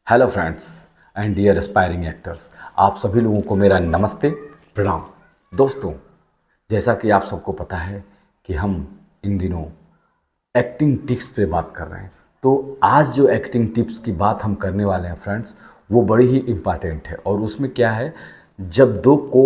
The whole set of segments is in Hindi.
Hello friends and dear aspiring actors, आप सभी लोगों को मेरा नमस्ते प्रणाम। दोस्तों, जैसा कि आप सबको पता है कि हम इन दिनों एक्टिंग टिप्स पे बात कर रहे हैं, तो आज जो एक्टिंग टिप्स की बात हम करने वाले हैं फ्रेंड्स, वो बड़ी ही इम्पॉर्टेंट है। और उसमें क्या है, जब दो को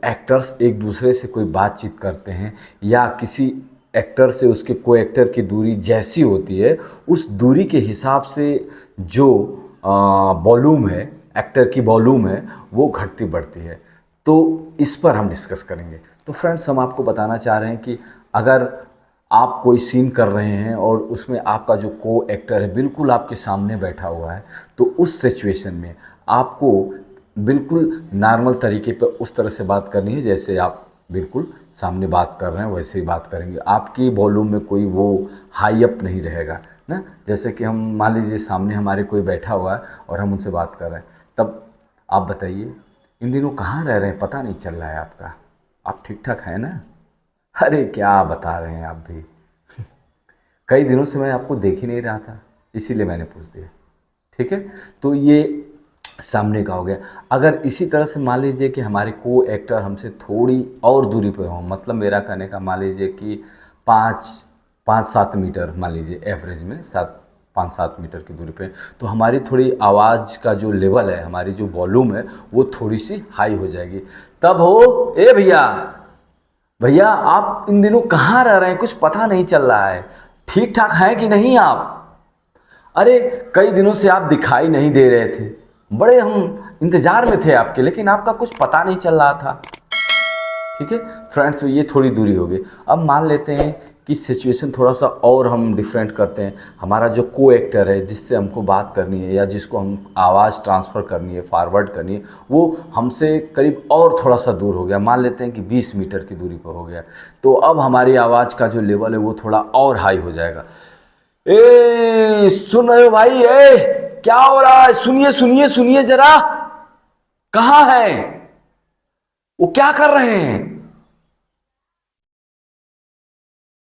एक्टर्स एक दूसरे से कोई बातचीत करते हैं या किसी एक्टर से उसके को एक्टर की दूरी जैसी होती है, उस दूरी के हिसाब से जो वॉल्यूम है, एक्टर की वॉल्यूम है, वो घटती बढ़ती है। तो इस पर हम डिस्कस करेंगे। तो फ्रेंड्स, हम आपको बताना चाह रहे हैं कि अगर आप कोई सीन कर रहे हैं और उसमें आपका जो को एक्टर है बिल्कुल आपके सामने बैठा हुआ है, तो उस सिचुएशन में आपको बिल्कुल नॉर्मल तरीके पर उस तरह से बात करनी है जैसे आप बिल्कुल सामने बात कर रहे हैं, वैसे ही बात करेंगे। आपकी वॉल्यूम में कोई वो हाई अप नहीं रहेगा ना। जैसे कि हम मान लीजिए सामने हमारे कोई बैठा हुआ है और हम उनसे बात कर रहे हैं, तब आप बताइए इन दिनों कहाँ रह रहे हैं, पता नहीं चल रहा है आपका। आप ठीक ठाक हैं ना? अरे क्या बता रहे हैं आप भी। कई दिनों से मैं आपको देख ही नहीं रहा था, इसीलिए मैंने पूछ दिया। ठीक है, तो ये सामने का हो गया। अगर इसी तरह से मान लीजिए कि हमारे को एक्टर हमसे थोड़ी और दूरी पर हों, मतलब मेरा कहने का मान लीजिए कि 5-7 मीटर, मान लीजिए एवरेज में 5-7 मीटर की दूरी पे, तो हमारी थोड़ी आवाज़ का जो लेवल है, हमारी जो वॉल्यूम है, वो थोड़ी सी हाई हो जाएगी। तब हो ए भैया, भैया आप इन दिनों कहाँ रह रहे हैं, कुछ पता नहीं चल रहा है, ठीक ठाक हैं कि नहीं आप? अरे कई दिनों से आप दिखाई नहीं दे रहे थे, बड़े हम इंतज़ार में थे आपके, लेकिन आपका कुछ पता नहीं चल रहा था। ठीक है फ्रेंड्स, तो ये थोड़ी दूरी होगी। अब मान लेते हैं कि सिचुएशन थोड़ा सा और हम डिफरेंट करते हैं। हमारा जो को एक्टर है, जिससे हमको बात करनी है या जिसको हम आवाज़ ट्रांसफ़र करनी है, फॉरवर्ड करनी है, वो हमसे करीब और थोड़ा सा दूर हो गया। मान लेते हैं कि 20 मीटर की दूरी पर हो गया। तो अब हमारी आवाज़ का जो लेवल है वो थोड़ा और हाई हो जाएगा। ए सुन रहे हो भाई? ए क्या हो रहा है? सुनिए सुनिए सुनिए जरा, कहाँ है वो, क्या कर रहे हैं?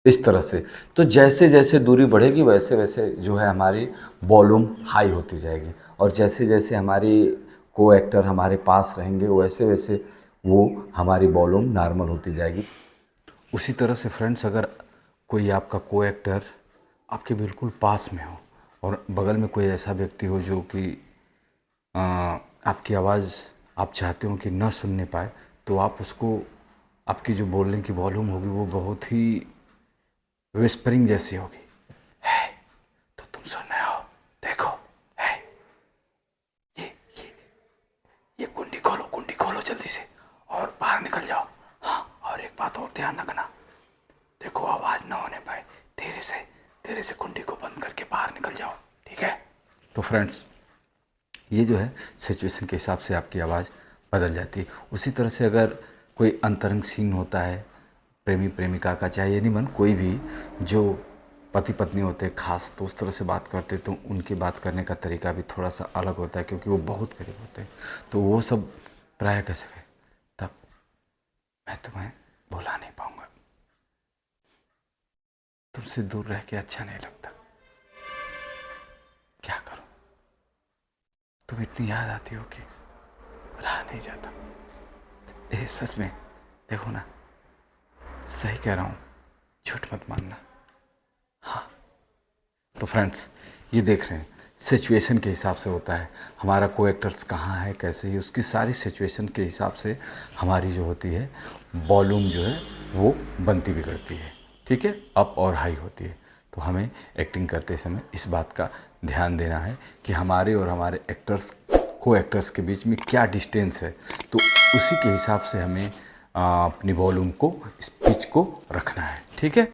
इस तरह से। तो जैसे जैसे दूरी बढ़ेगी वैसे वैसे जो है हमारी वॉल्यूम हाई होती जाएगी, और जैसे जैसे हमारी को एक्टर हमारे पास रहेंगे वैसे वैसे वो हमारी वॉल्यूम नॉर्मल होती जाएगी। उसी तरह से फ्रेंड्स, अगर कोई आपका को एक्टर आपके बिल्कुल पास में हो और बगल में कोई ऐसा व्यक्ति हो जो कि आपकी आवाज़ आप चाहते हो कि न सुनने पाए, तो आप उसको, आपकी जो बोलने की वॉल्यूम होगी वो बहुत ही विस्परिंग जैसी होगी। है तो तुम सुन रहे हो? देखो, है ये ये ये कुंडी खोलो जल्दी से और बाहर निकल जाओ। हाँ, और एक बात और ध्यान रखना, देखो आवाज़ ना होने पाए, धीरे से कुंडी को बंद करके बाहर निकल जाओ। ठीक है? तो फ्रेंड्स, ये जो है सिचुएशन के हिसाब से आपकी आवाज़ बदल जाती है। उसी तरह से अगर कोई अंतरंग सीन होता है प्रेमी प्रेमिका का, चाहे एनीवन, कोई भी जो पति पत्नी होते हैं खास, तो उस तरह से बात करते तो उनकी बात करने का तरीका भी थोड़ा सा अलग होता है, क्योंकि वो बहुत करीब होते हैं। तो वो सब प्राय कैसे है, तब मैं तुम्हें भुला नहीं पाऊंगा, तुमसे दूर रह के अच्छा नहीं लगता, क्या करूं, तुम इतनी याद आती हो कि रहा नहीं जाता। ये सच में, देखो ना, सही कह रहा हूँ, झूठ मत मानना। हाँ, तो फ्रेंड्स, ये देख रहे हैं सिचुएशन के हिसाब से होता है हमारा को एक्टर्स कहाँ है, कैसे ही, उसकी सारी सिचुएशन के हिसाब से हमारी जो होती है वॉल्यूम जो है वो बनती बिगड़ती है। ठीक है, अप और हाई होती है। तो हमें एक्टिंग करते समय इस बात का ध्यान देना है कि हमारे और हमारे एक्टर्स, को एक्टर्स के बीच में क्या डिस्टेंस है, तो उसी के हिसाब से हमें अपनी वॉल्यूम को, इस पिच को रखना है। ठीक है?